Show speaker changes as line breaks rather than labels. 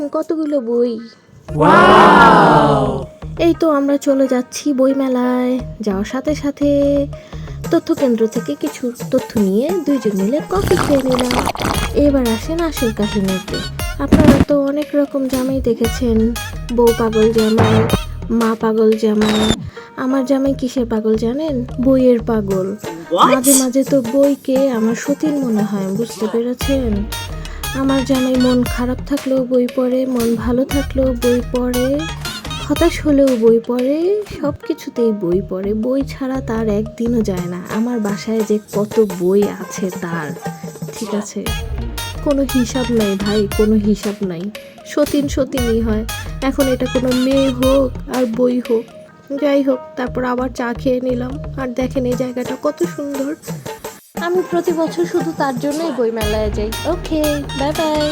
দেখেন কতগুলো বই।
ওয়াও!
এই তো আমরা চলে যাচ্ছি বই মেলায়। যাওয়ার সাথে সাথে তথ্য কেন্দ্র থেকে কিছু তথ্য নিয়ে দুইজন মিলে কফি খেয়ে নিলাম। এবার আসেন আসল কাহিনীতে। আপনারা তো অনেক রকম জামাই দেখেছেন, বউ পাগল জামাই, মা পাগল জামাই। আমার জামাই কিসের পাগল জানেন? বইয়ের পাগল।
What?
মাঝে মাঝে তো বইকে আমার সতীন মনে হয়, বুঝতে পেরেছেন? আমার জামাই মন খারাপ থাকলেও বই পড়ে, মন ভালো থাকলেও বই পড়ে, হতাশ হলেও বই পড়ে, সব কিছুতেই বই পড়ে। বই ছাড়া তার একদিনও যায় না। আমার বাসায় যে কত বই আছে তার, ঠিক আছে, কোনো হিসাব নাই ভাই, কোনো হিসাব নাই। সতীন সতীনই হয়। এখন এটা কোনো মেয়ে হোক আর বই হোক, যাই হোক। তারপর আবার চা খেয়ে নিলাম। আর দেখেন এই জায়গাটা কত সুন্দর। আমি প্রতি বছর শুধু তার জন্যই বই মেলায় যাই। ওকে, বাই বাই।